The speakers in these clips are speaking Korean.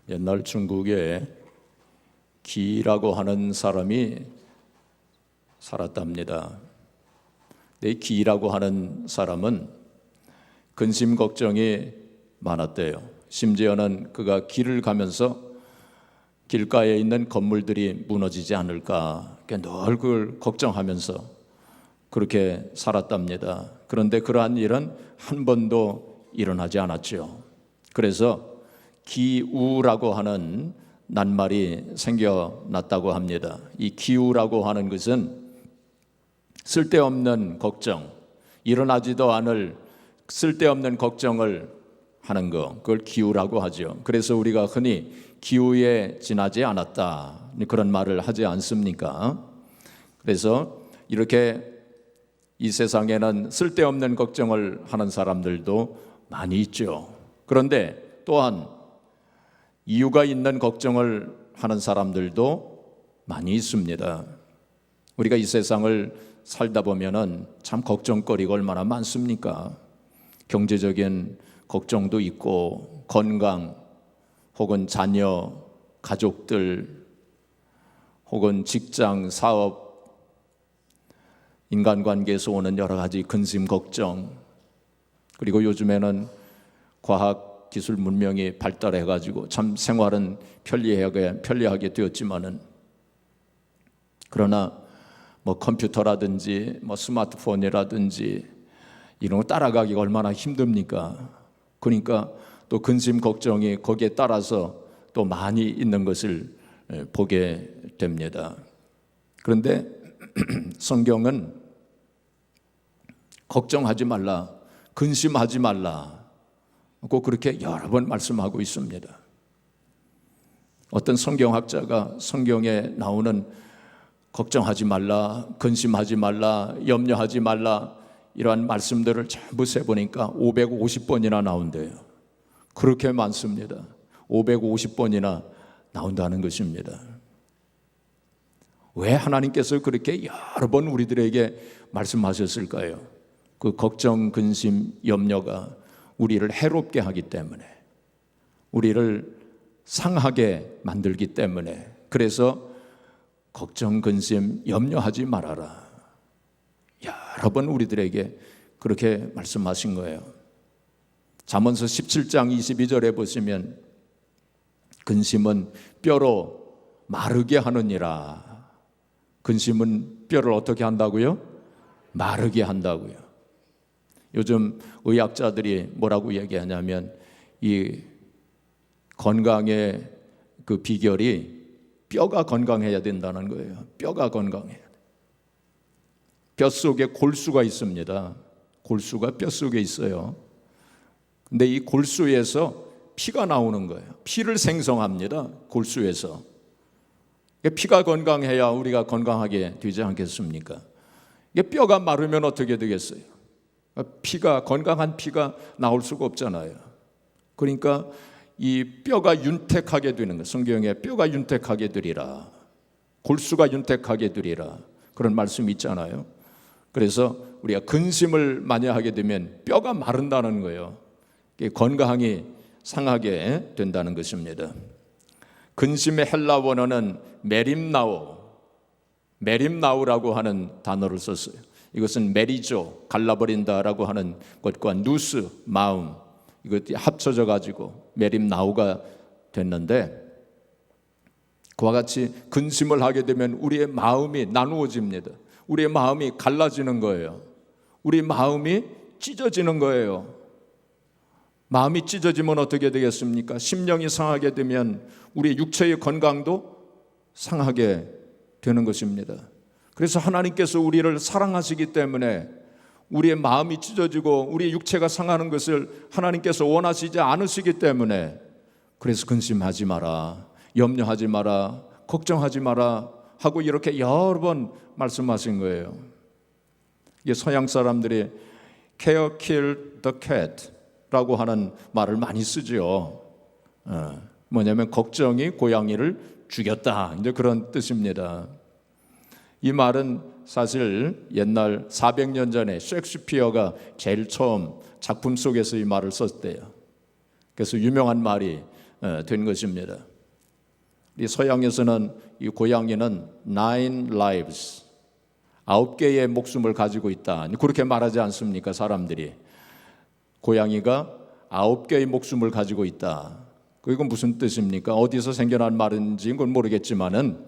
옛날 중국에 기라고 하는 사람이 살았답니다. 이 기라고 하는 사람은 근심 걱정이 많았대요. 심지어는 그가 길을 가면서 길가에 있는 건물들이 무너지지 않을까 늘 그걸 걱정하면서 그렇게 살았답니다. 그런데 그러한 일은 한 번도 일어나지 않았죠. 그래서 기우라고 하는 낱말이 생겨났다고 합니다. 이 기우라고 하는 것은 쓸데없는 걱정, 일어나지도 않을 쓸데없는 걱정을 하는 거, 그걸 기우라고 하죠. 그래서 우리가 흔히 기우에 지나지 않았다 그런 말을 하지 않습니까? 그래서 이렇게 이 세상에는 쓸데없는 걱정을 하는 사람들도 많이 있죠. 그런데 또한 이유가 있는 걱정을 하는 사람들도 많이 있습니다. 우리가 이 세상을 살다 보면은 참 걱정거리가 얼마나 많습니까? 경제적인 걱정도 있고, 건강, 혹은 자녀, 가족들, 혹은 직장, 사업, 인간관계에서 오는 여러 가지 근심, 걱정, 그리고 요즘에는 과학, 기술 문명이 발달해가지고 참 생활은 편리하게 되었지만은, 그러나 컴퓨터라든지 스마트폰이라든지 이런 거 따라가기가 얼마나 힘듭니까? 그러니까 또 근심 걱정이 거기에 따라서 또 많이 있는 것을 보게 됩니다. 그런데 성경은 걱정하지 말라, 근심하지 말라 꼭 그렇게 여러 번 말씀하고 있습니다. 어떤 성경학자가 성경에 나오는 걱정하지 말라, 근심하지 말라, 염려하지 말라 이러한 말씀들을 전부 세보니까 550번이나 나온대요. 그렇게 많습니다. 550번이나 나온다는 것입니다. 왜 하나님께서 그렇게 여러 번 우리들에게 말씀하셨을까요? 그 걱정, 근심, 염려가 우리를 해롭게 하기 때문에, 우리를 상하게 만들기 때문에, 그래서 걱정, 근심, 염려하지 말아라. 여러 번 우리들에게 그렇게 말씀하신 거예요. 잠언서 17장 22절에 보시면 근심은 뼈로 마르게 하느니라. 근심은 뼈를 어떻게 한다고요? 마르게 한다고요. 요즘 의학자들이 뭐라고 얘기하냐면 이 건강의 그 비결이 뼈가 건강해야 된다는 거예요. 뼈가 건강해야 돼. 뼈 속에 골수가 있습니다. 골수가 뼈 속에 있어요. 근데 이 골수에서 피가 나오는 거예요. 피를 생성합니다. 골수에서. 피가 건강해야 우리가 건강하게 되지 않겠습니까? 뼈가 마르면 어떻게 되겠어요? 피가, 건강한 피가 나올 수가 없잖아요. 그러니까 이 뼈가 윤택하게 되는 거예요. 성경에 뼈가 윤택하게 되리라, 골수가 윤택하게 되리라 그런 말씀이 있잖아요. 그래서 우리가 근심을 많이 하게 되면 뼈가 마른다는 거예요. 건강이 상하게 된다는 것입니다. 근심의 헬라 원어는 메림나우라고 하는 단어를 썼어요. 이것은 메리조, 갈라버린다라고 하는 것과 누스, 마음, 이것이 합쳐져 가지고 메림나우가 됐는데, 그와 같이 근심을 하게 되면 우리의 마음이 나누어집니다. 우리의 마음이 갈라지는 거예요. 우리 마음이 찢어지는 거예요. 마음이 찢어지면 어떻게 되겠습니까? 심령이 상하게 되면 우리의 육체의 건강도 상하게 되는 것입니다. 그래서 하나님께서 우리를 사랑하시기 때문에 우리의 마음이 찢어지고 우리의 육체가 상하는 것을 하나님께서 원하시지 않으시기 때문에, 그래서 근심하지 마라, 염려하지 마라, 걱정하지 마라 하고 이렇게 여러 번 말씀하신 거예요. 이게 서양 사람들이 care kill the cat 라고 하는 말을 많이 쓰죠. 뭐냐면 걱정이 고양이를 죽였다, 이제 그런 뜻입니다. 이 말은 사실 옛날 400년 전에 셰익스피어가 제일 처음 작품 속에서 이 말을 썼대요. 그래서 유명한 말이 된 것입니다. 이 서양에서는 이 고양이는 9 lives, 9개의 목숨을 가지고 있다, 그렇게 말하지 않습니까? 사람들이 고양이가 9개의 목숨을 가지고 있다. 이건 무슨 뜻입니까? 어디서 생겨난 말인지 그건 모르겠지만은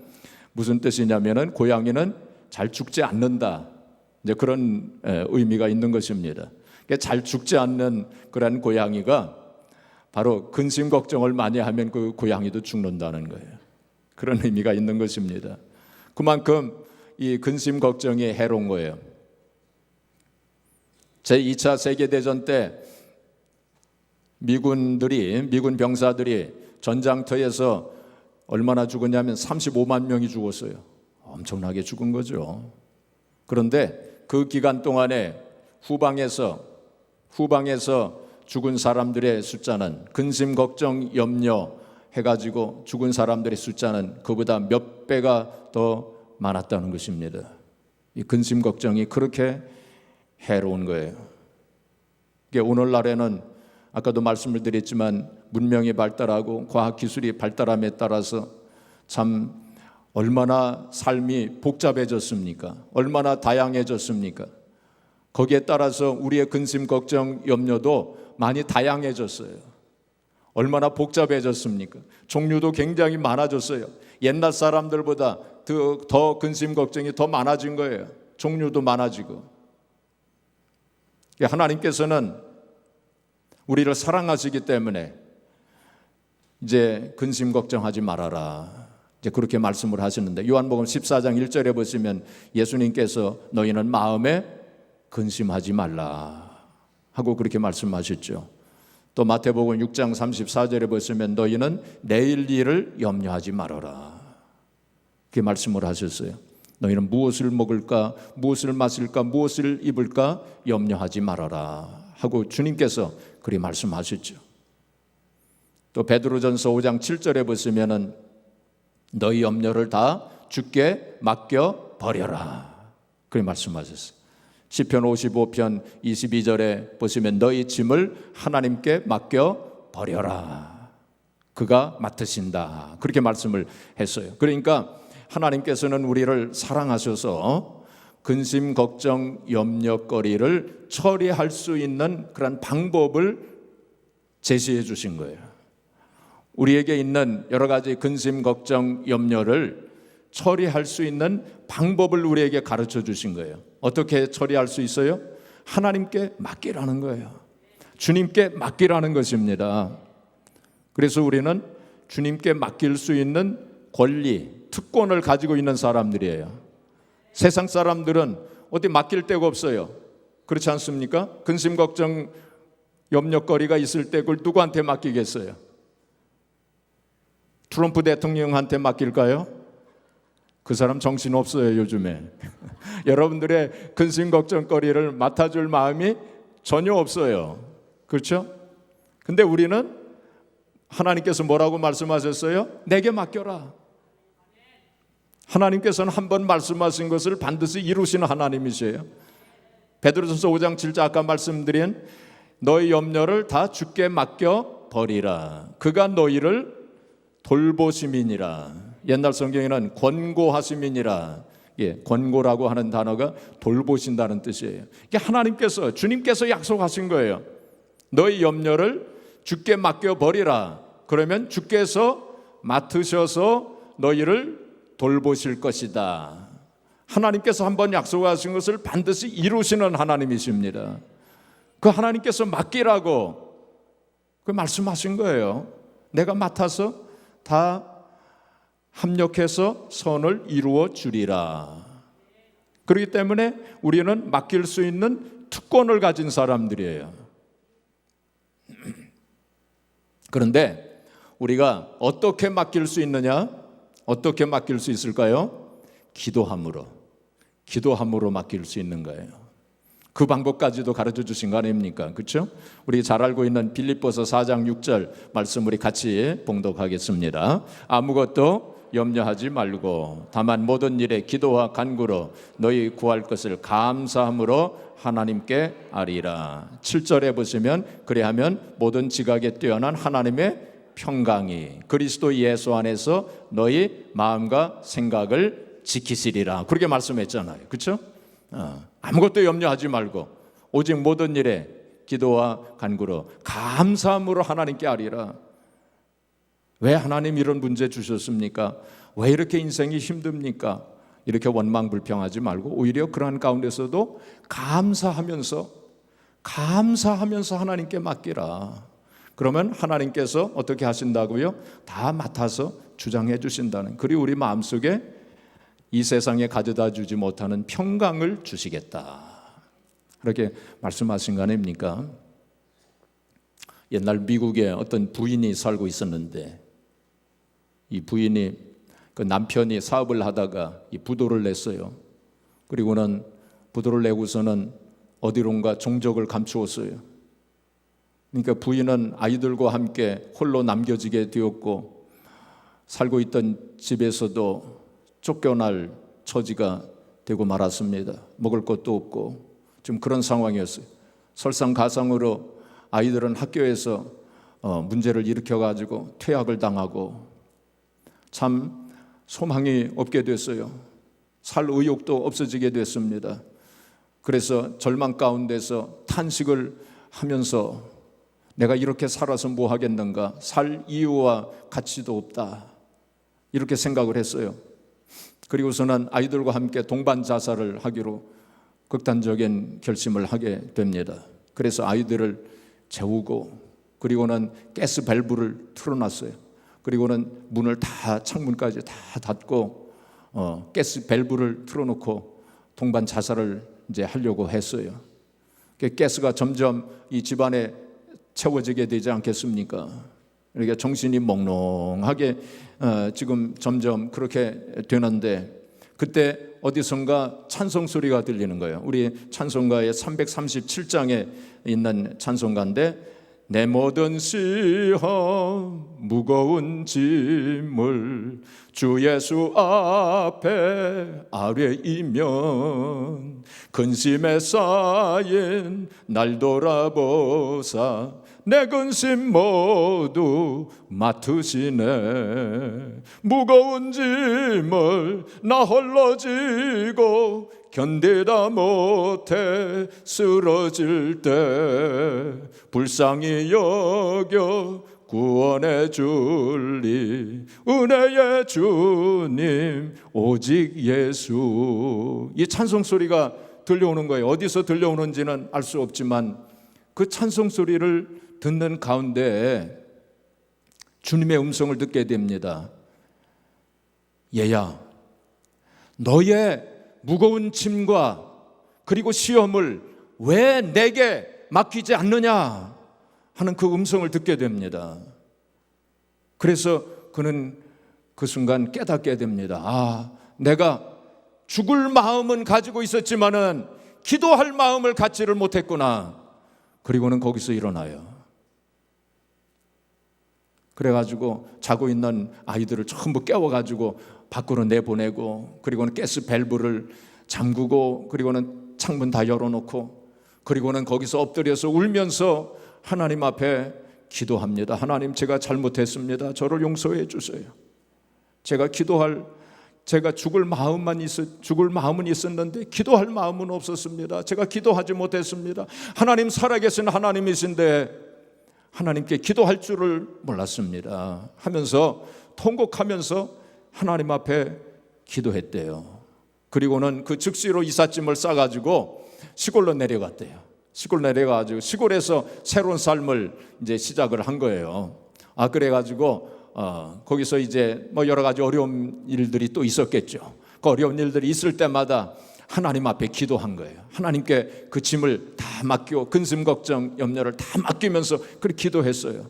무슨 뜻이냐면은 고양이는 잘 죽지 않는다, 이제 그런 의미가 있는 것입니다. 잘 죽지 않는 그런 고양이가 바로 근심 걱정을 많이 하면 그 고양이도 죽는다는 거예요. 그런 의미가 있는 것입니다. 그만큼 이 근심 걱정이 해로운 거예요. 제2차 세계대전 때 미군 병사들이 전장터에서 얼마나 죽었냐면 35만 명이 죽었어요. 엄청나게 죽은 거죠. 그런데 그 기간 동안에 후방에서 죽은 사람들의 숫자는, 근심 걱정 염려 해가지고 죽은 사람들의 숫자는 그보다 몇 배가 더 많았다는 것입니다. 이 근심 걱정이 그렇게 해로운 거예요. 이게 오늘날에는 아까도 말씀을 드렸지만 문명이 발달하고 과학기술이 발달함에 따라서 참 얼마나 삶이 복잡해졌습니까? 얼마나 다양해졌습니까? 거기에 따라서 우리의 근심 걱정 염려도 많이 다양해졌어요. 얼마나 복잡해졌습니까? 종류도 굉장히 많아졌어요. 옛날 사람들보다 더 근심 걱정이 더 많아진 거예요. 종류도 많아지고. 하나님께서는 우리를 사랑하시기 때문에 이제 근심 걱정하지 말아라, 이제 그렇게 말씀을 하시는데, 요한복음 14장 1절에 보시면 예수님께서 너희는 마음에 근심하지 말라 하고 그렇게 말씀하셨죠. 또 마태복음 6장 34절에 보시면 너희는 내일 일을 염려하지 말아라, 그렇게 말씀을 하셨어요. 너희는 무엇을 먹을까, 무엇을 마실까, 무엇을 입을까 염려하지 말아라 하고 주님께서 그리 말씀하셨죠. 또 베드로전서 5장 7절에 보시면은 너희 염려를 다 주께 맡겨 버려라, 그리 말씀하셨어요. 시편 55편 22절에 보시면 너희 짐을 하나님께 맡겨 버려라, 그가 맡으신다, 그렇게 말씀을 했어요. 그러니까 하나님께서는 우리를 사랑하셔서 근심 걱정 염려거리를 처리할 수 있는 그런 방법을 제시해 주신 거예요. 우리에게 있는 여러 가지 근심 걱정 염려를 처리할 수 있는 방법을 우리에게 가르쳐 주신 거예요. 어떻게 처리할 수 있어요? 하나님께 맡기라는 거예요. 주님께 맡기라는 것입니다. 그래서 우리는 주님께 맡길 수 있는 권리, 특권을 가지고 있는 사람들이에요. 세상 사람들은 어디 맡길 데가 없어요. 그렇지 않습니까? 근심 걱정 염려거리가 있을 때 그걸 누구한테 맡기겠어요? 트럼프 대통령한테 맡길까요? 그 사람 정신없어요 요즘에. 여러분들의 근심 걱정거리를 맡아줄 마음이 전혀 없어요. 그렇죠? 근데 우리는 하나님께서 뭐라고 말씀하셨어요? 내게 맡겨라. 하나님께서는 한번 말씀하신 것을 반드시 이루시는 하나님이세요. 베드로전서 5장 7절 아까 말씀드린 너희 염려를 다 주께 맡겨 버리라, 그가 너희를 돌보심이니라. 옛날 성경에는 권고하심이니라, 권고라고 하는 단어가 돌보신다는 뜻이에요. 이게 하나님께서, 주님께서 약속하신 거예요. 너희 염려를 주께 맡겨 버리라. 그러면 주께서 맡으셔서 너희를 돌보실 것이다. 하나님께서 한번 약속하신 것을 반드시 이루시는 하나님이십니다. 그 하나님께서 맡기라고 그 말씀하신 거예요. 내가 맡아서 다 합력해서 선을 이루어 주리라. 그렇기 때문에 우리는 맡길 수 있는 특권을 가진 사람들이에요. 그런데 우리가 어떻게 맡길 수 있느냐? 어떻게 맡길 수 있을까요? 기도함으로 맡길 수 있는 거예요. 그 방법까지도 가르쳐 주신 거 아닙니까? 그렇죠? 우리 잘 알고 있는 빌립보서 4장 6절 말씀 우리 같이 봉독하겠습니다. 아무것도 염려하지 말고 다만 모든 일에 기도와 간구로 너희 구할 것을 감사함으로 하나님께 아리라. 7절에 보시면 그래하면 모든 지각에 뛰어난 하나님의 평강이 그리스도 예수 안에서 너희 마음과 생각을 지키시리라. 그렇게 말씀했잖아요. 그렇죠? 아무것도 염려하지 말고 오직 모든 일에 기도와 간구로 감사함으로 하나님께 아뢰라. 왜 하나님 이런 문제 주셨습니까? 왜 이렇게 인생이 힘듭니까? 이렇게 원망불평하지 말고 오히려 그러한 가운데서도 감사하면서 하나님께 맡기라. 그러면 하나님께서 어떻게 하신다고요? 다 맡아서 주장해 주신다는, 그리고 우리 마음속에 이 세상에 가져다 주지 못하는 평강을 주시겠다, 그렇게 말씀하신 거 아닙니까? 옛날 미국에 어떤 부인이 살고 있었는데 이 부인이 그 남편이 사업을 하다가 이 부도를 냈어요. 그리고는 부도를 내고서는 어디론가 종적을 감추었어요. 그러니까 부인은 아이들과 함께 홀로 남겨지게 되었고 살고 있던 집에서도 쫓겨날 처지가 되고 말았습니다. 먹을 것도 없고 좀 그런 상황이었어요. 설상가상으로 아이들은 학교에서 문제를 일으켜가지고 퇴학을 당하고 참 소망이 없게 됐어요. 살 의욕도 없어지게 됐습니다. 그래서 절망 가운데서 탄식을 하면서 내가 이렇게 살아서 뭐 하겠는가, 살 이유와 가치도 없다, 이렇게 생각을 했어요. 그리고서는 아이들과 함께 동반 자살을 하기로 극단적인 결심을 하게 됩니다. 그래서 아이들을 재우고 그리고는 가스 밸브를 틀어놨어요. 그리고는 문을 다, 창문까지 다 닫고 가스 밸브를 틀어놓고 동반 자살을 이제 하려고 했어요. 가스가 점점 이 집안에 채워지게 되지 않겠습니까? 그러니까 정신이 몽롱하게 지금 점점 그렇게 되는데, 그때 어디선가 찬송 소리가 들리는 거예요. 우리 찬송가의 337장에 있는 찬송가인데, 내 모든 시험 무거운 짐을 주 예수 앞에 아뢰이면 근심에 쌓인 날 돌아보사 내 근심 모두 맡으시네. 무거운 짐을 나 홀로 지고 견디다 못해 쓰러질 때 불쌍히 여겨 구원해 줄리 은혜의 주님 오직 예수. 이 찬송 소리가 들려오는 거예요. 어디서 들려오는지는 알 수 없지만 그 찬송 소리를 듣는 가운데 주님의 음성을 듣게 됩니다. 얘야, 너의 무거운 짐과 그리고 시험을 왜 내게 맡기지 않느냐 하는 그 음성을 듣게 됩니다. 그래서 그는 그 순간 깨닫게 됩니다. 아, 내가 죽을 마음은 가지고 있었지만은 기도할 마음을 갖지를 못했구나. 그리고는 거기서 일어나요. 그래가지고 자고 있는 아이들을 전부 깨워가지고 밖으로 내보내고, 그리고는 가스 밸브를 잠그고, 그리고는 창문 다 열어놓고, 그리고는 거기서 엎드려서 울면서 하나님 앞에 기도합니다. 하나님, 제가 잘못했습니다. 저를 용서해 주세요. 제가 죽을 마음은 있었는데 기도할 마음은 없었습니다. 제가 기도하지 못했습니다. 하나님 살아계신 하나님이신데 하나님께 기도할 줄을 몰랐습니다 하면서 통곡하면서 하나님 앞에 기도했대요. 그리고는 그 즉시로 이삿짐을 싸가지고 시골로 내려갔대요. 시골 내려가지고 시골에서 새로운 삶을 이제 시작을 한 거예요. 그래가지고 거기서 이제 뭐 여러 가지 어려운 일들이 또 있었겠죠. 그 어려운 일들이 있을 때마다 하나님 앞에 기도한 거예요. 하나님께 그 짐을 다 맡기고 근심 걱정 염려를 다 맡기면서 그렇게 기도했어요.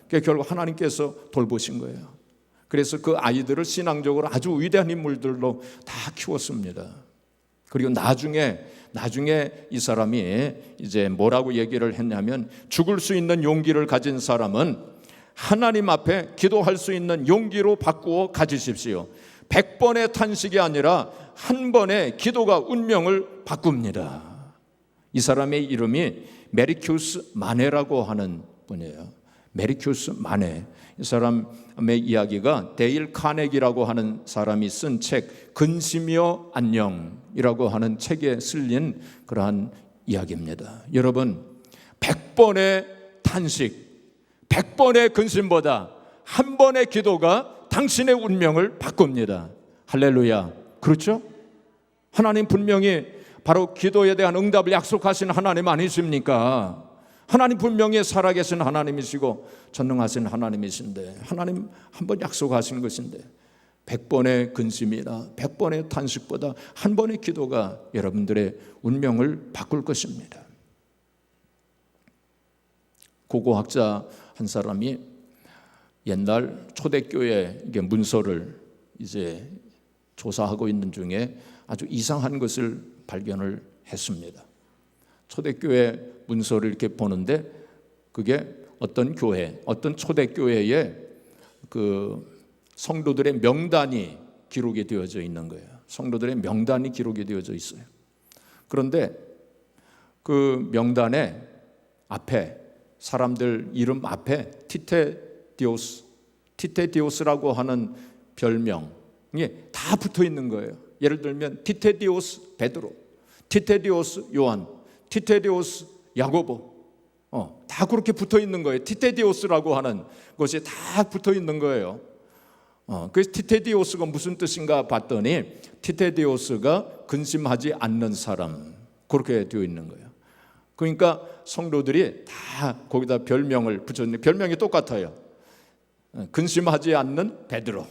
결국 하나님께서 돌보신 거예요. 그래서 그 아이들을 신앙적으로 아주 위대한 인물들로 다 키웠습니다. 그리고 나중에 이 사람이 이제 뭐라고 얘기를 했냐면, 죽을 수 있는 용기를 가진 사람은 하나님 앞에 기도할 수 있는 용기로 바꾸어 가지십시오. 100번의 탄식이 아니라 한 번의 기도가 운명을 바꿉니다. 이 사람의 이름이 메리큐스 마네라고 하는 분이에요. 메리큐스 마네, 이 사람의 이야기가 데일 카네기라고 하는 사람이 쓴 책 근심이여 안녕이라고 하는 책에 실린 그러한 이야기입니다. 여러분, 100번의 탄식, 100번의 근심보다 한 번의 기도가 당신의 운명을 바꿉니다. 할렐루야. 그렇죠? 하나님 분명히 바로 기도에 대한 응답을 약속하신 하나님 아니십니까? 하나님 분명히 살아계신 하나님이시고 전능하신 하나님이신데, 하나님 한 번 약속하신 것인데 100번의 근심이나 100번의 탄식보다 한 번의 기도가 여러분들의 운명을 바꿀 것입니다. 고고학자 한 사람이 옛날 초대교회 문서를 이제 조사하고 있는 중에 아주 이상한 것을 발견을 했습니다. 초대교회 문서를 이렇게 보는데 그게 어떤 교회, 어떤 초대교회에 그 성도들의 명단이 기록이 되어져 있는 거예요. 성도들의 명단이 기록이 되어져 있어요. 그런데 그 명단에 앞에 사람들 이름 앞에 티테디오스라고 하는 별명이 다 붙어 있는 거예요. 예를 들면 티테디오스 베드로, 티테디오스 요한, 티테디오스 야고보, 다 그렇게 붙어 있는 거예요. 티테디오스라고 하는 것이 다 붙어 있는 거예요. 그래서 티테디오스가 무슨 뜻인가 봤더니 티테디오스가 근심하지 않는 사람, 그렇게 되어 있는 거예요. 그러니까 성도들이 다 거기다 별명을 붙였는데 별명이 똑같아요. 근심하지 않는 베드로,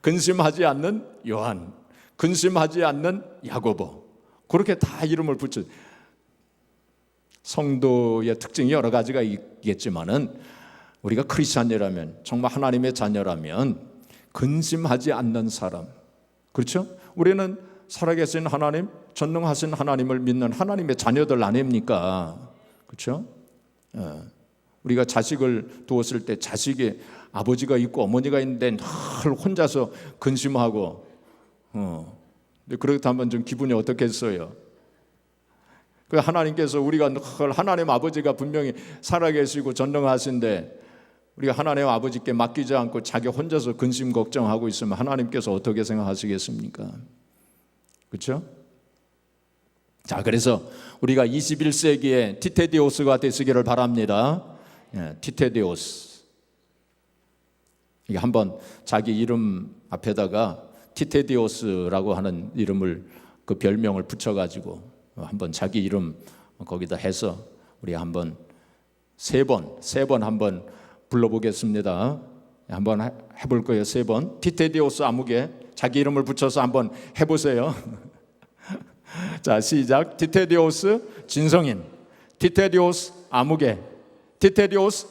근심하지 않는 요한, 근심하지 않는 야고보, 그렇게 다 이름을 붙여. 성도의 특징이 여러 가지가 있겠지만은 우리가 크리스찬이라면, 정말 하나님의 자녀라면 근심하지 않는 사람, 그렇죠? 우리는 살아계신 하나님, 전능하신 하나님을 믿는 하나님의 자녀들 아닙니까? 그렇죠? 우리가 자식을 두었을 때 자식이 아버지가 있고 어머니가 있는데 늘 혼자서 근심하고, 그렇다면 좀 기분이 어떻겠어요? 그 하나님께서 우리가 늘 하나님 아버지가 분명히 살아계시고 전능하신데 우리가 하나님 아버지께 맡기지 않고 자기 혼자서 근심 걱정하고 있으면 하나님께서 어떻게 생각하시겠습니까? 그렇죠? 자, 그래서 우리가 21세기에 티테디오스가 되시기를 바랍니다. 티테디오스. 이게 한번 자기 이름 앞에다가 티테디오스라고 하는 이름을, 그 별명을 붙여가지고 한번 자기 이름 거기다 해서 우리 한번 세 번 한번 불러보겠습니다. 한번 해볼 거예요. 3번. 티테디오스 아무개, 자기 이름을 붙여서 한번 해보세요. 자, 시작. 티테디오스 진성인, 티테디오스 아무개, 티테디오스.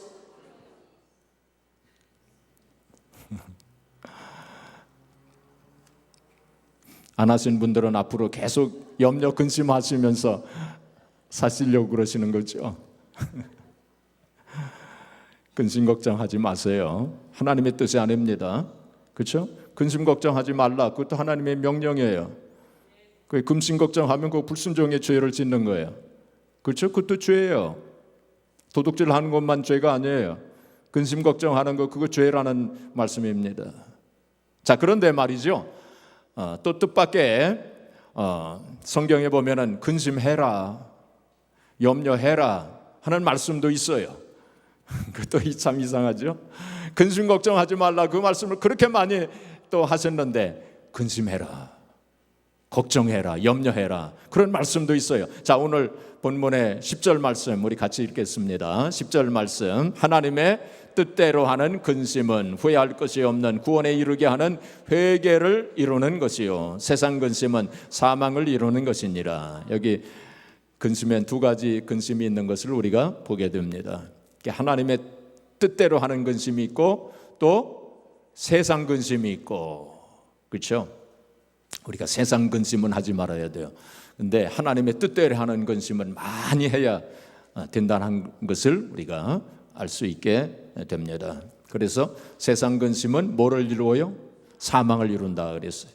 안 하신 분들은 앞으로 계속 염려 근심하시면서 사시려고 그러시는 거죠. 근심 걱정하지 마세요. 하나님의 뜻이 아닙니다. 그렇죠? 근심 걱정하지 말라. 그것도 하나님의 명령이에요. 그 근심 걱정하면 그 불순종의 죄를 짓는 거예요. 그렇죠? 그것도 죄예요. 도둑질 하는 것만 죄가 아니에요. 근심 걱정하는 거, 그거 죄라는 말씀입니다. 자, 그런데 말이죠. 또 뜻밖의 성경에 보면은 근심해라, 염려해라 하는 말씀도 있어요. 그것도 참 이상하죠. 근심 걱정하지 말라, 그 말씀을 그렇게 많이 또 하셨는데 근심해라, 걱정해라, 염려해라 그런 말씀도 있어요. 자, 오늘 본문의 10절 말씀 우리 같이 읽겠습니다. 10절 말씀. 하나님의 뜻대로 하는 근심은 후회할 것이 없는 구원에 이르게 하는 회개를 이루는 것이요, 세상 근심은 사망을 이루는 것이니라. 여기 근심엔 두 가지 근심이 있는 것을 우리가 보게 됩니다. 하나님의 뜻대로 하는 근심이 있고 또 세상 근심이 있고, 그렇죠? 우리가 세상 근심은 하지 말아야 돼요. 근데 하나님의 뜻대로 하는 근심은 많이 해야 된다는 것을 우리가 알 수 있게 됩니다. 그래서 세상 근심은 뭐를 이루어요? 사망을 이룬다 그랬어요.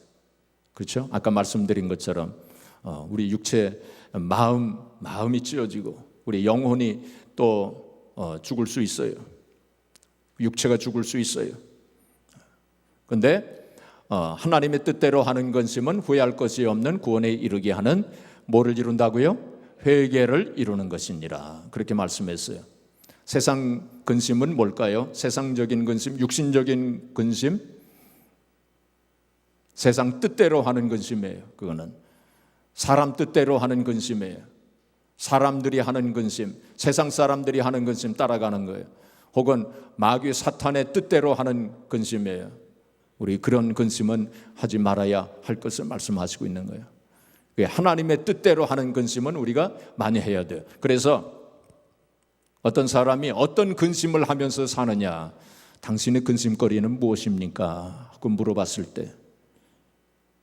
그렇죠? 아까 말씀드린 것처럼 우리 육체 마음이 찢어지고 우리 영혼이 또 죽을 수 있어요. 육체가 죽을 수 있어요. 그런데 하나님의 뜻대로 하는 근심은 후회할 것이 없는 구원에 이르게 하는 뭐를 이룬다고요? 회개를 이루는 것이니라. 그렇게 말씀했어요. 세상 근심은 뭘까요? 세상적인 근심, 육신적인 근심, 세상 뜻대로 하는 근심이에요. 그거는 사람 뜻대로 하는 근심이에요. 사람들이 하는 근심, 세상 사람들이 하는 근심 따라가는 거예요. 혹은 마귀 사탄의 뜻대로 하는 근심이에요. 우리 그런 근심은 하지 말아야 할 것을 말씀하시고 있는 거예요. 하나님의 뜻대로 하는 근심은 우리가 많이 해야 돼요. 그래서 어떤 사람이 어떤 근심을 하면서 사느냐, 당신의 근심거리는 무엇입니까? 하고 물어봤을 때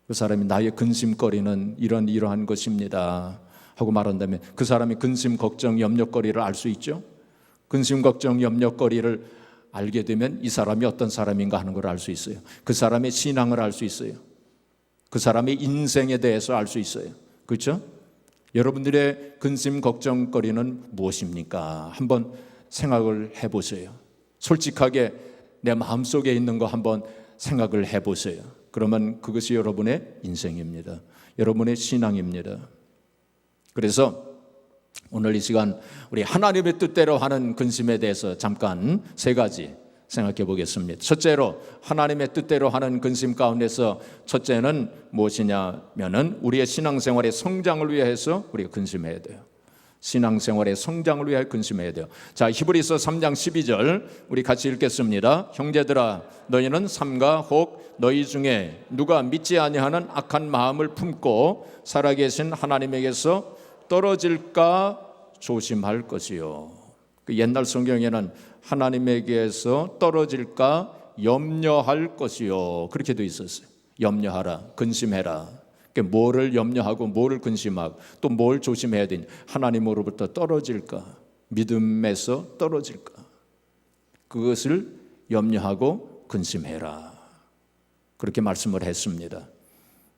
그 사람이 나의 근심거리는 이러한 것입니다 하고 말한다면 그 사람이 근심, 걱정, 염려거리를 알 수 있죠. 근심, 걱정, 염려거리를 알게 되면 이 사람이 어떤 사람인가 하는 걸 알 수 있어요. 그 사람의 신앙을 알 수 있어요. 그 사람의 인생에 대해서 알 수 있어요. 그렇죠? 여러분들의 근심, 걱정거리는 무엇입니까? 한번 생각을 해보세요. 솔직하게 내 마음속에 있는 거 한번 생각을 해보세요. 그러면 그것이 여러분의 인생입니다. 여러분의 신앙입니다. 그래서 오늘 이 시간 우리 하나님의 뜻대로 하는 근심에 대해서 잠깐 세 가지 생각해 보겠습니다. 첫째로 하나님의 뜻대로 하는 근심 가운데서 첫째는 무엇이냐면은 우리의 신앙생활의 성장을 위해서 우리가 근심해야 돼요. 신앙생활의 성장을 위해 근심해야 돼요. 자, 히브리서 3장 12절 우리 같이 읽겠습니다. 형제들아 너희는 삼가 혹 너희 중에 누가 믿지 아니하는 악한 마음을 품고 살아계신 하나님에게서 떨어질까 조심할 것이요. 그 옛날 성경에는 하나님에게서 떨어질까 염려할 것이요 그렇게 돼 있었어요. 염려하라, 근심해라. 뭐를 염려하고 뭐를 근심하고 또 뭘 조심해야 되냐. 하나님으로부터 떨어질까, 믿음에서 떨어질까, 그것을 염려하고 근심해라. 그렇게 말씀을 했습니다.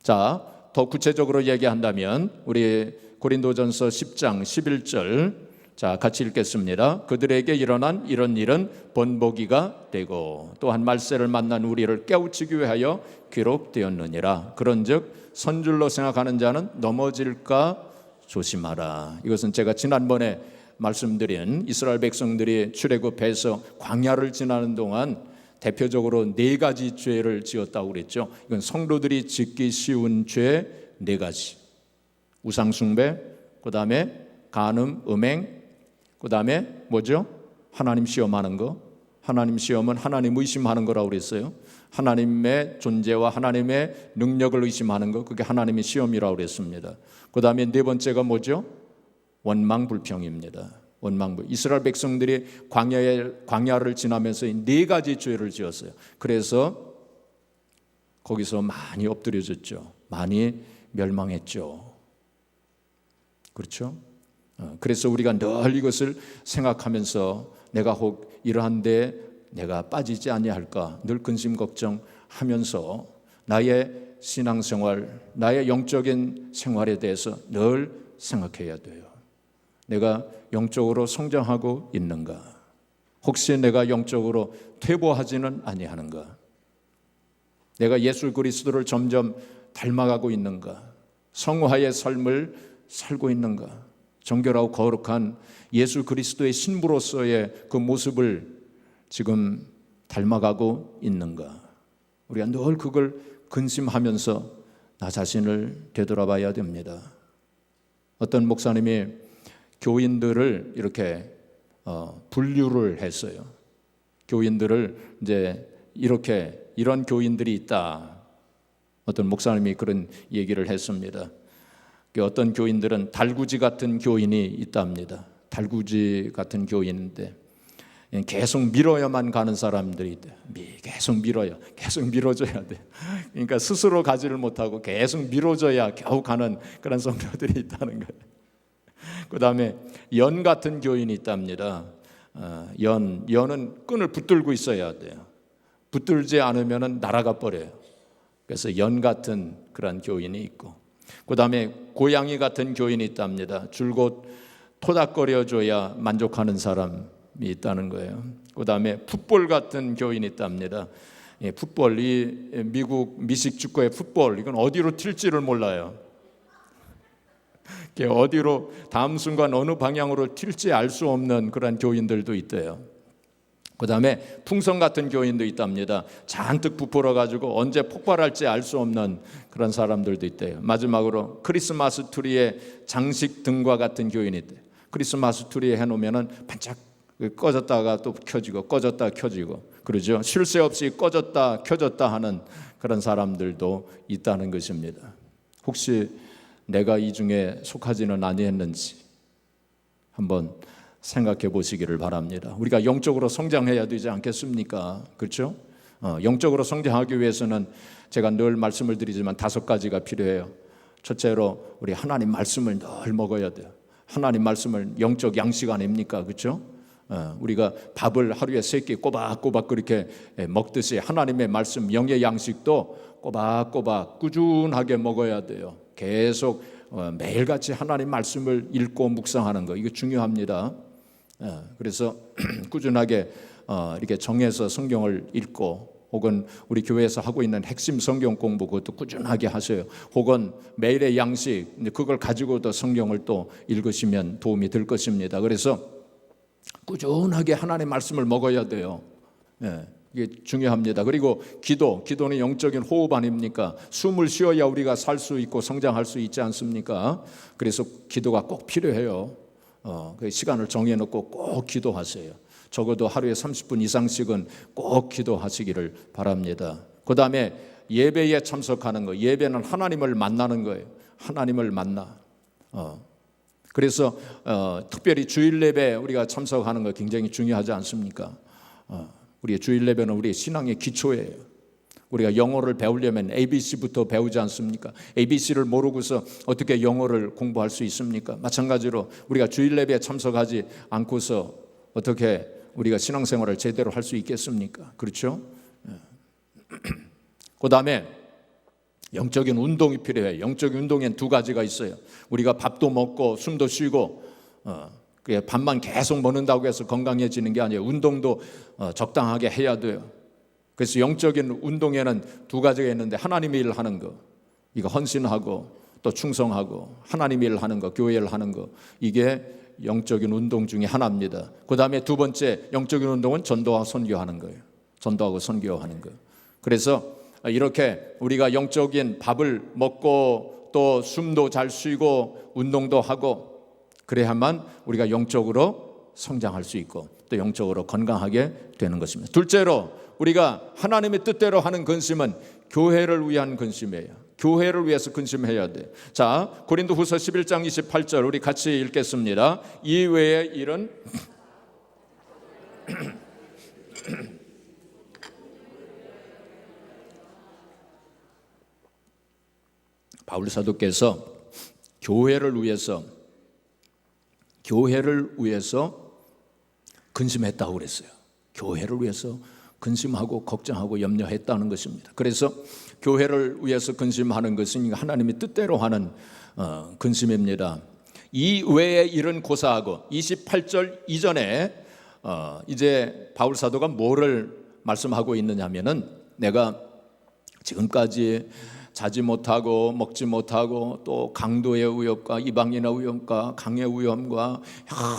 자, 더 구체적으로 얘기한다면 우리 고린도전서 10장 11절 자, 같이 읽겠습니다. 그들에게 일어난 이런 일은 본보기가 되고 또한 말세를 만난 우리를 깨우치기 위하여 기록되었느니라. 그런즉 선줄로 생각하는 자는 넘어질까 조심하라. 이것은 제가 지난번에 말씀드린 이스라엘 백성들이 출애굽해서 광야를 지나는 동안 대표적으로 네 가지 죄를 지었다고 그랬죠. 이건 성도들이 짓기 쉬운 죄 네 가지. 우상숭배, 그 다음에 간음, 음행, 그 다음에 뭐죠? 하나님 시험하는 거. 하나님 시험은 하나님 의심하는 거라고 그랬어요. 하나님의 존재와 하나님의 능력을 의심하는 거. 그게 하나님의 시험이라고 그랬습니다. 그 다음에 네 번째가 뭐죠? 원망불평입니다. 원망불평. 이스라엘 백성들이 광야를 지나면서 네 가지 죄를 지었어요. 그래서 거기서 많이 엎드려졌죠. 많이 멸망했죠. 그렇죠? 그래서 우리가 늘 이것을 생각하면서 내가 혹 이러한데 내가 빠지지 아니할까 늘 근심 걱정하면서 나의 신앙생활, 나의 영적인 생활에 대해서 늘 생각해야 돼요. 내가 영적으로 성장하고 있는가? 혹시 내가 영적으로 퇴보하지는 아니하는가? 내가 예수 그리스도를 점점 닮아가고 있는가? 성화의 삶을 살고 있는가? 정결하고 거룩한 예수 그리스도의 신부로서의 그 모습을 지금 닮아가고 있는가? 우리가 늘 그걸 근심하면서 나 자신을 되돌아봐야 됩니다. 어떤 목사님이 교인들을 이렇게 분류를 했어요. 교인들을 이제 이런 교인들이 있다. 어떤 목사님이 그런 얘기를 했습니다. 어떤 교인들은 달구지 같은 교인이 있답니다. 달구지 같은 교인인데 계속 밀어야만 가는 사람들이 있대요. 계속 밀어요. 계속 밀어줘야 돼. 그러니까 스스로 가지를 못하고 계속 밀어줘야 겨우 가는 그런 성도들이 있다는 거예요. 그 다음에 연 같은 교인이 있답니다. 연은 끈을 붙들고 있어야 돼요. 붙들지 않으면 날아가 버려요. 그래서 연 같은 그런 교인이 있고, 그 다음에 고양이 같은 교인이 있답니다. 줄곧 토닥거려줘야 만족하는 사람이 있다는 거예요. 그 다음에 풋볼 같은 교인이 있답니다. 풋볼, 이 미국 미식 축구의 풋볼, 이건 어디로 튈지를 몰라요. 어디로 다음 순간 어느 방향으로 튈지 알 수 없는 그런 교인들도 있대요. 그 다음에 풍선 같은 교인도 있답니다. 잔뜩 부풀어 가지고 언제 폭발할지 알 수 없는 그런 사람들도 있대요. 마지막으로 크리스마스 트리의 장식 등과 같은 교인이 있대요. 크리스마스 트리에 해놓으면 반짝 꺼졌다가 또 켜지고 꺼졌다 켜지고 그러죠. 쉴 새 없이 꺼졌다 켜졌다 하는 그런 사람들도 있다는 것입니다. 혹시 내가 이 중에 속하지는 아니했는지 한번 생각해 보시기를 바랍니다. 우리가 영적으로 성장해야 되지 않겠습니까? 그렇죠? 영적으로 성장하기 위해서는 제가 늘 말씀을 드리지만 5가지가 필요해요. 첫째로 우리 하나님 말씀을 늘 먹어야 돼요. 하나님 말씀을 영적 양식 아닙니까? 그렇죠? 우리가 밥을 하루에 3끼 꼬박꼬박 그렇게 먹듯이 하나님의 말씀 영의 양식도 꼬박꼬박 꾸준하게 먹어야 돼요. 계속 매일같이 하나님 말씀을 읽고 묵상하는 거, 이거 중요합니다. 그래서 꾸준하게 이렇게 정해서 성경을 읽고, 혹은 우리 교회에서 하고 있는 핵심 성경 공부 그것도 꾸준하게 하세요. 혹은 매일의 양식, 그걸 가지고도 성경을 또 읽으시면 도움이 될 것입니다. 그래서 꾸준하게 하나님의 말씀을 먹어야 돼요. 이게 중요합니다. 그리고 기도는 영적인 호흡 아닙니까? 숨을 쉬어야 우리가 살 수 있고 성장할 수 있지 않습니까? 그래서 기도가 꼭 필요해요. 그 시간을 정해놓고 꼭 기도하세요. 적어도 하루에 30분 이상씩은 꼭 기도하시기를 바랍니다. 그 다음에 예배에 참석하는 거. 예배는 하나님을 만나는 거예요. 하나님을 만나. 그래서 특별히 주일 예배 우리가 참석하는 거 굉장히 중요하지 않습니까? 우리의 주일 예배는 우리의 신앙의 기초예요. 우리가 영어를 배우려면 ABC부터 배우지 않습니까? ABC를 모르고서 어떻게 영어를 공부할 수 있습니까? 마찬가지로 우리가 주일 예배에 참석하지 않고서 어떻게 우리가 신앙생활을 제대로 할 수 있겠습니까? 그렇죠? 그 다음에 영적인 운동이 필요해요. 영적인 운동엔 2가지가 있어요. 우리가 밥도 먹고 숨도 쉬고 밥만 계속 먹는다고 해서 건강해지는 게 아니에요. 운동도 적당하게 해야 돼요. 그래서 영적인 운동에는 2가지가 있는데, 하나님의 일을 하는 거, 이거 헌신하고 또 충성하고 하나님의 일을 하는 거, 교회 일을 하는 거, 이게 영적인 운동 중에 하나입니다. 그 다음에 2번째 영적인 운동은 전도하고 선교하는 거예요. 전도하고 선교하는 거. 그래서 이렇게 우리가 영적인 밥을 먹고 또 숨도 잘 쉬고 운동도 하고 그래야만 우리가 영적으로 성장할 수 있고 또 영적으로 건강하게 되는 것입니다. 둘째로 우리가 하나님의 뜻대로 하는 근심은 교회를 위한 근심이에요. 교회를 위해서 근심해야 돼. 자, 고린도후서 11장 28절 우리 같이 읽겠습니다. 이 외의 일은 바울 사도께서 교회를 위해서 근심했다고 그랬어요. 교회를 위해서 근심하고 걱정하고 염려했다는 것입니다. 그래서 교회를 위해서 근심하는 것은 하나님의 뜻대로 하는 근심입니다. 이 외의 일은 고사하고, 28절 이전에 이제 바울 사도가 뭐를 말씀하고 있느냐면은, 내가 지금까지 자지 못하고 먹지 못하고 또 강도의 위협과 이방인의 위협과 강의 위험과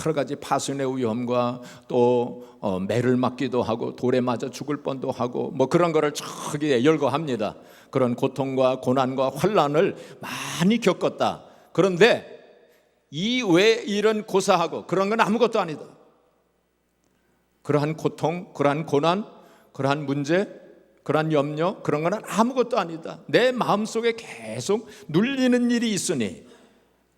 여러 가지 파손의 위험과 또 매를 맞기도 하고 돌에 맞아 죽을 뻔도 하고 뭐 그런 거를 저기 열거합니다. 그런 고통과 고난과 환난을 많이 겪었다. 그런데 이 외의 일은 고사하고, 그런 건 아무것도 아니다. 그러한 고통, 그러한 고난, 그러한 문제, 그러한 염려, 그런 건 아무것도 아니다. 내 마음속에 계속 눌리는 일이 있으니,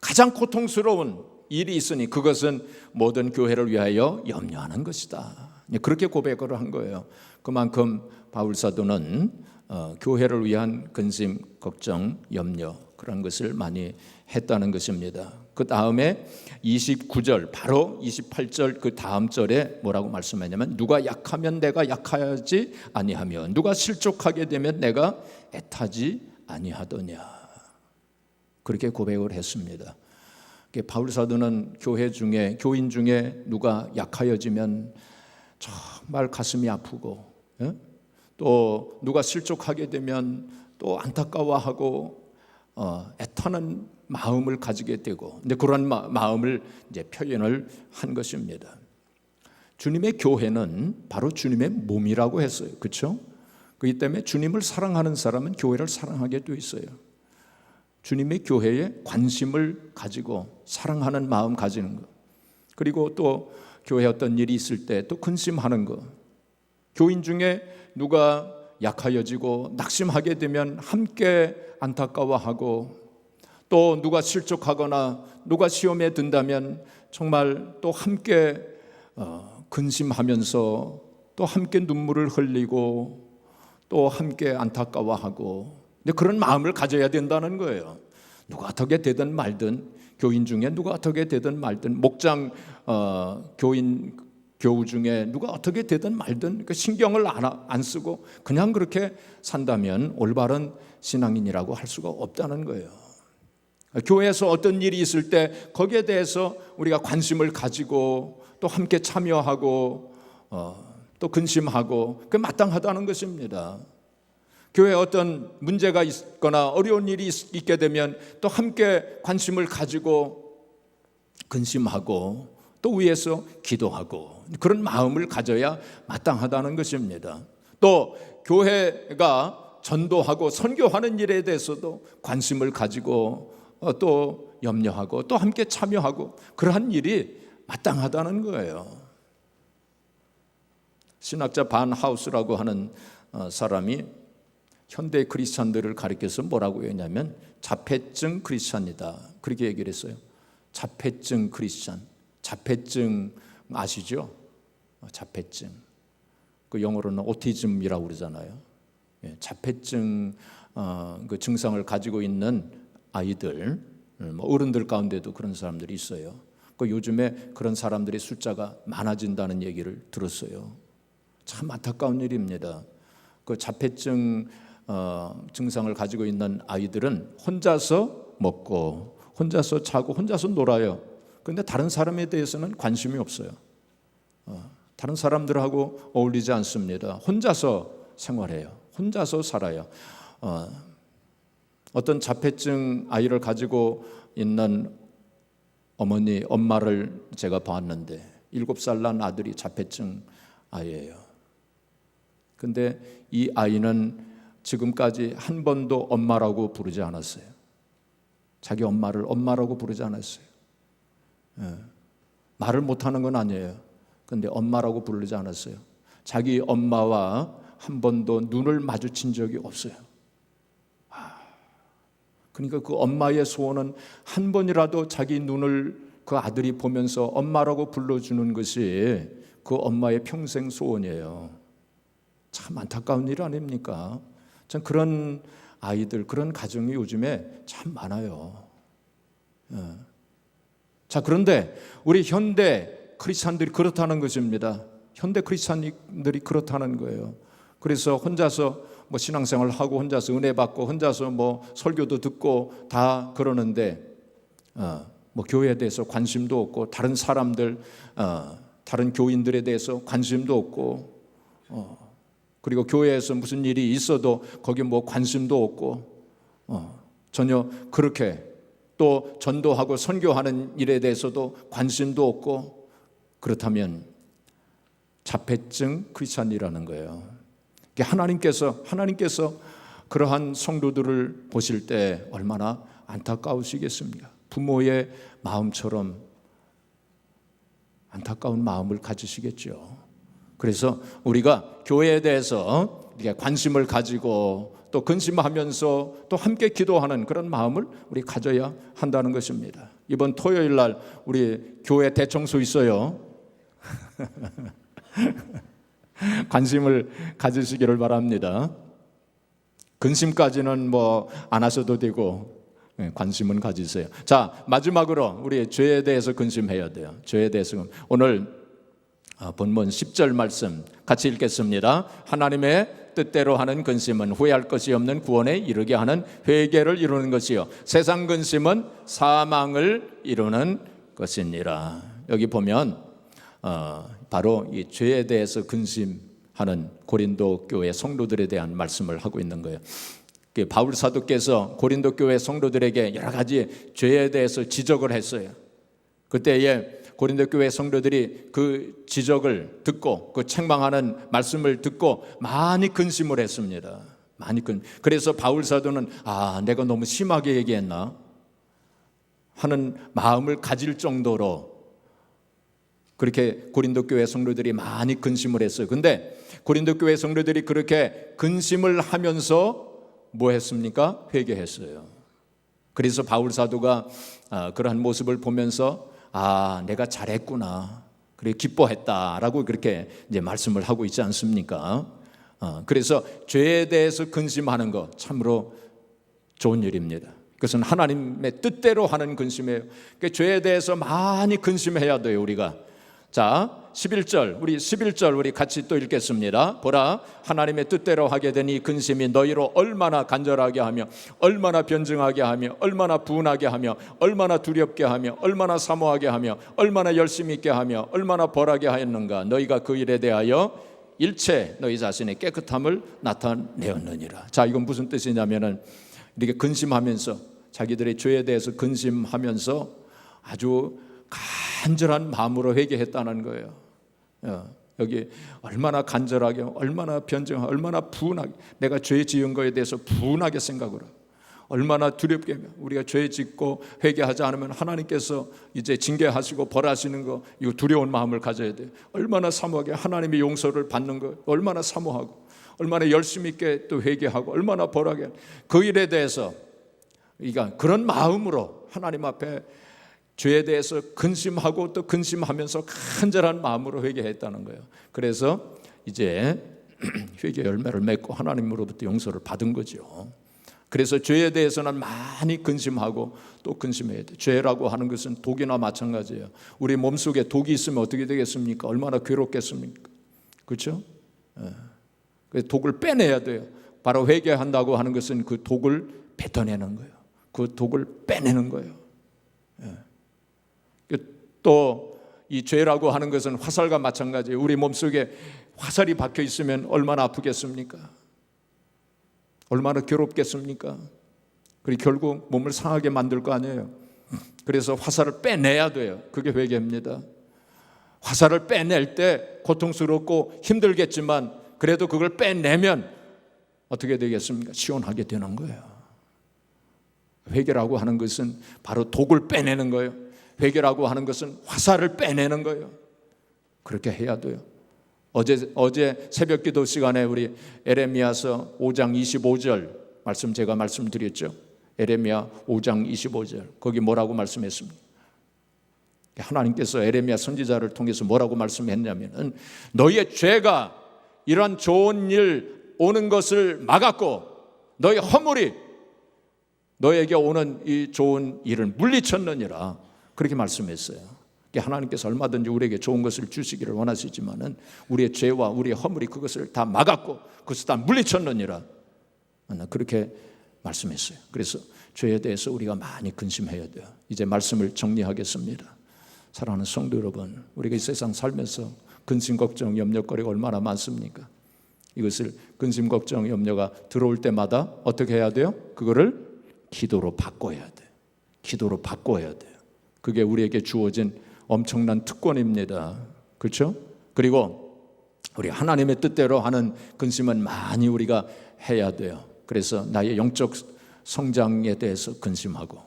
가장 고통스러운 일이 있으니 그것은 모든 교회를 위하여 염려하는 것이다. 그렇게 고백을 한 거예요. 그만큼 바울 사도는 교회를 위한 근심, 걱정, 염려, 그런 것을 많이 했다는 것입니다. 그 다음에 29절, 바로 28절 그 다음 절에 뭐라고 말씀하냐면, 누가 약하면 내가 약하지 아니하며 누가 실족하게 되면 내가 애타지 아니하더냐. 그렇게 고백을 했습니다. 바울 사도는 교인 중에 누가 약하여지면 정말 가슴이 아프고, 또 누가 실족하게 되면 또 안타까워하고 애타는 마음을 가지게 되고, 근데 그런 마음을 이제 표현을 한 것입니다. 주님의 교회는 바로 주님의 몸이라고 했어요. 그렇죠? 그렇기 때문에 주님을 사랑하는 사람은 교회를 사랑하게 돼 있어요. 주님의 교회에 관심을 가지고 사랑하는 마음 가지는 것, 그리고 또 교회에 어떤 일이 있을 때 또 근심하는 것, 교인 중에 누가 약하여지고 낙심하게 되면 함께 안타까워하고, 또 누가 실족하거나 누가 시험에 든다면 정말 또 함께 근심하면서 또 함께 눈물을 흘리고 또 함께 안타까워하고, 근데 그런 마음을 가져야 된다는 거예요. 누가 어떻게 되든 말든, 교인 중에 누가 어떻게 되든 말든, 목장 교우 중에 누가 어떻게 되든 말든 신경을 안 쓰고 그냥 그렇게 산다면 올바른 신앙인이라고 할 수가 없다는 거예요. 교회에서 어떤 일이 있을 때 거기에 대해서 우리가 관심을 가지고 또 함께 참여하고 또 근심하고, 그게 마땅하다는 것입니다. 교회에 어떤 문제가 있거나 어려운 일이 있게 되면 또 함께 관심을 가지고 근심하고 또 위에서 기도하고, 그런 마음을 가져야 마땅하다는 것입니다. 또 교회가 전도하고 선교하는 일에 대해서도 관심을 가지고 또 염려하고 또 함께 참여하고, 그러한 일이 마땅하다는 거예요. 신학자 반 하우스라고 하는 사람이 현대 크리스찬들을 가리켜서 뭐라고 했냐면 자폐증 크리스찬이다, 그렇게 얘기를 했어요. 자폐증 크리스찬. 자폐증 아시죠? 자폐증. 그 영어로는 오티즘이라고 그러잖아요. 자폐증 그 증상을 가지고 있는 아이들, 어른들 가운데도 그런 사람들이 있어요. 그 요즘에 그런 사람들의 숫자가 많아진다는 얘기를 들었어요. 참 안타까운 일입니다. 그 자폐증 증상을 가지고 있는 아이들은 혼자서 먹고 혼자서 자고 혼자서 놀아요. 그런데 다른 사람에 대해서는 관심이 없어요. 다른 사람들하고 어울리지 않습니다. 혼자서 생활해요. 혼자서 살아요. 어떤 자폐증 아이를 가지고 있는 엄마를 제가 봤는데 7살 난 아들이 자폐증 아이예요. 근데 이 아이는 지금까지 한 번도 엄마라고 부르지 않았어요. 자기 엄마를 엄마라고 부르지 않았어요. 말을 못하는 건 아니에요. 근데 엄마라고 부르지 않았어요. 자기 엄마와 한 번도 눈을 마주친 적이 없어요. 그러니까 그 엄마의 소원은 한 번이라도 자기 눈을 그 아들이 보면서 엄마라고 불러주는 것이 그 엄마의 평생 소원이에요. 참 안타까운 일 아닙니까? 참 그런 아이들, 그런 가정이 요즘에 참 많아요. 자, 그런데 우리 현대 크리스찬들이 그렇다는 것입니다. 현대 크리스찬들이 그렇다는 거예요. 그래서 혼자서 뭐 신앙생활을 하고 혼자서 은혜 받고 혼자서 뭐 설교도 듣고 다 그러는데 뭐 교회에 대해서 관심도 없고, 다른 사람들, 다른 교인들에 대해서 관심도 없고, 그리고 교회에서 무슨 일이 있어도 거기 뭐 관심도 없고, 전혀 그렇게 또 전도하고 선교하는 일에 대해서도 관심도 없고, 그렇다면 자폐증 크리스찬이라는 거예요. 하나님께서 그러한 성도들을 보실 때 얼마나 안타까우시겠습니까? 부모의 마음처럼 안타까운 마음을 가지시겠죠. 그래서 우리가 교회에 대해서 관심을 가지고 또 근심하면서 또 함께 기도하는 그런 마음을 우리 가져야 한다는 것입니다. 이번 토요일 날 우리 교회 대청소 있어요. 관심을 가지시기를 바랍니다. 근심까지는 뭐 안 하셔도 되고 관심은 가지세요. 자, 마지막으로 우리 죄에 대해서 근심해야 돼요. 죄에 대해서. 오늘 본문 10절 말씀 같이 읽겠습니다. 하나님의 뜻대로 하는 근심은 후회할 것이 없는 구원에 이르게 하는 회개를 이루는 것이요 세상 근심은 사망을 이루는 것이니라. 여기 보면 바로 이 죄에 대해서 근심하는 고린도 교회 성도들에 대한 말씀을 하고 있는 거예요. 바울 사도께서 고린도 교회 성도들에게 여러 가지 죄에 대해서 지적을 했어요. 그때에 고린도 교회 성도들이 그 지적을 듣고 그 책망하는 말씀을 듣고 많이 근심을 했습니다. 그래서 바울 사도는 내가 너무 심하게 얘기했나 하는 마음을 가질 정도로 그렇게 고린도 교회 성도들이 많이 근심을 했어요. 근데 고린도 교회 성도들이 그렇게 근심을 하면서 뭐 했습니까? 회개했어요. 그래서 바울 사도가 그러한 모습을 보면서 내가 잘했구나, 그래 기뻐했다라고 그렇게 이제 말씀을 하고 있지 않습니까? 그래서 죄에 대해서 근심하는 거 참으로 좋은 일입니다. 그것은 하나님의 뜻대로 하는 근심이에요. 그러니까 죄에 대해서 많이 근심해야 돼요, 우리가. 자, 11절 우리 같이 또 읽겠습니다. 보라, 하나님의 뜻대로 하게 되니 근심이 너희로 얼마나 간절하게 하며 얼마나 변증하게 하며 얼마나 분하게 하며 얼마나 두렵게 하며 얼마나 사모하게 하며 얼마나 열심히 있게 하며 얼마나 벌하게 하였는가. 너희가 그 일에 대하여 일체 너희 자신의 깨끗함을 나타내었느니라. 자, 이건 무슨 뜻이냐면은 이렇게 근심하면서 자기들의 죄에 대해서 근심하면서 아주 간절한 마음으로 회개했다는 거예요. 여기 얼마나 간절하게, 얼마나 변증하게, 얼마나 분하게, 내가 죄 지은 거에 대해서 분하게 생각을 하고, 얼마나 두렵게, 우리가 죄 짓고 회개하지 않으면 하나님께서 이제 징계하시고 벌하시는 거, 이거 두려운 마음을 가져야 돼요. 얼마나 사모하게, 하나님의 용서를 받는 거 얼마나 사모하고, 얼마나 열심히 있게 또 회개하고, 얼마나 벌하게, 그 일에 대해서 그런 마음으로 하나님 앞에 죄에 대해서 근심하고 또 근심하면서 간절한 마음으로 회개했다는 거예요. 그래서 이제 회개 열매를 맺고 하나님으로부터 용서를 받은 거죠. 그래서 죄에 대해서는 많이 근심하고 또 근심해야 돼요. 죄라고 하는 것은 독이나 마찬가지예요. 우리 몸속에 독이 있으면 어떻게 되겠습니까? 얼마나 괴롭겠습니까? 그렇죠? 그래서 독을 빼내야 돼요. 바로 회개한다고 하는 것은 그 독을 뱉어내는 거예요. 그 독을 빼내는 거예요. 또 이 죄라고 하는 것은 화살과 마찬가지예요. 우리 몸속에 화살이 박혀 있으면 얼마나 아프겠습니까? 얼마나 괴롭겠습니까? 그리고 결국 몸을 상하게 만들 거 아니에요. 그래서 화살을 빼내야 돼요. 그게 회개입니다. 화살을 빼낼 때 고통스럽고 힘들겠지만 그래도 그걸 빼내면 어떻게 되겠습니까? 시원하게 되는 거예요. 회개라고 하는 것은 바로 독을 빼내는 거예요. 회개라고 하는 것은 화살을 빼내는 거예요. 그렇게 해야 돼요. 어제 새벽 기도 시간에 우리 에레미야서 5장 25절 말씀 제가 말씀드렸죠. 에레미야 5장 25절 거기 뭐라고 말씀했습니까? 하나님께서 에레미야 선지자를 통해서 뭐라고 말씀했냐면 너희의 죄가 이런 좋은 일 오는 것을 막았고 너희 허물이 너에게 오는 이 좋은 일을 물리쳤느니라 그렇게 말씀했어요. 하나님께서 얼마든지 우리에게 좋은 것을 주시기를 원하시지만은 우리의 죄와 우리의 허물이 그것을 다 막았고 그것을 다 물리쳤느니라 그렇게 말씀했어요. 그래서 죄에 대해서 우리가 많이 근심해야 돼요. 이제 말씀을 정리하겠습니다. 사랑하는 성도 여러분, 우리가 이 세상 살면서 근심, 걱정, 염려거리가 얼마나 많습니까? 이것을 근심, 걱정, 염려가 들어올 때마다 어떻게 해야 돼요? 그거를 기도로 바꿔야 돼요. 기도로 바꿔야 돼요. 그게 우리에게 주어진 엄청난 특권입니다. 그렇죠? 그리고 우리 하나님의 뜻대로 하는 근심은 많이 우리가 해야 돼요. 그래서 나의 영적 성장에 대해서 근심하고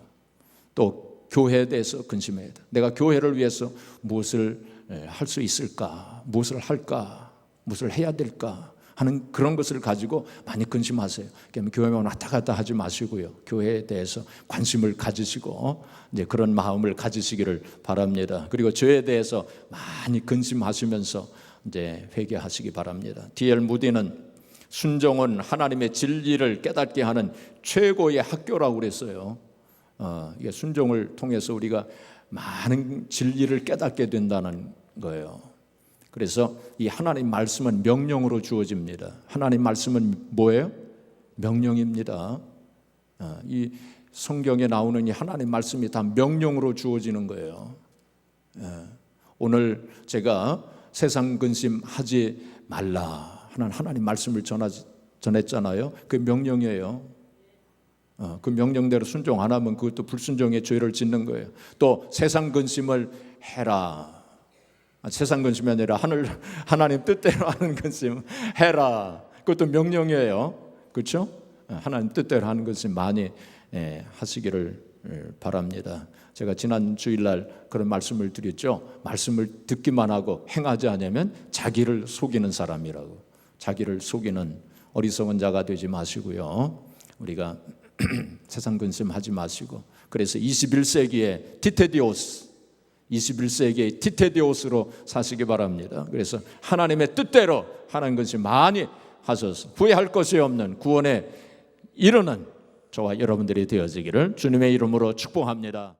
또 교회에 대해서 근심해야 돼. 내가 교회를 위해서 무엇을 할 수 있을까? 무엇을 할까? 무엇을 해야 될까? 하는 그런 것을 가지고 많이 근심하세요. 교회만 왔다 갔다 하지 마시고요. 교회에 대해서 관심을 가지시고 이제 그런 마음을 가지시기를 바랍니다. 그리고 죄에 대해서 많이 근심하시면서 이제 회개하시기 바랍니다. D.L. 무디는 순종은 하나님의 진리를 깨닫게 하는 최고의 학교라고 그랬어요. 이게 순종을 통해서 우리가 많은 진리를 깨닫게 된다는 거예요. 그래서 이 하나님 말씀은 명령으로 주어집니다. 하나님 말씀은 뭐예요? 명령입니다. 이 성경에 나오는 이 하나님 말씀이 다 명령으로 주어지는 거예요. 오늘 제가 세상 근심하지 말라 하는 하나님 말씀을 전했잖아요. 그 명령이에요. 그 명령대로 순종 안 하면 그것도 불순종의 죄를 짓는 거예요. 또 세상 근심을 해라. 세상 근심이 아니라 하나님 뜻대로 하는 근심 해라. 그것도 명령이에요. 그렇죠? 하나님 뜻대로 하는 것을 많이 하시기를 바랍니다. 제가 지난 주일날 그런 말씀을 드렸죠. 말씀을 듣기만 하고 행하지 않으면 자기를 속이는 사람이라고. 자기를 속이는 어리석은 자가 되지 마시고요. 우리가 세상 근심하지 마시고, 그래서 21세기의 티테디오스로 사시기 바랍니다. 그래서 하나님의 뜻대로 하는 것이 많이 하셔서 후회할 것이 없는 구원에 이르는 저와 여러분들이 되어지기를 주님의 이름으로 축복합니다.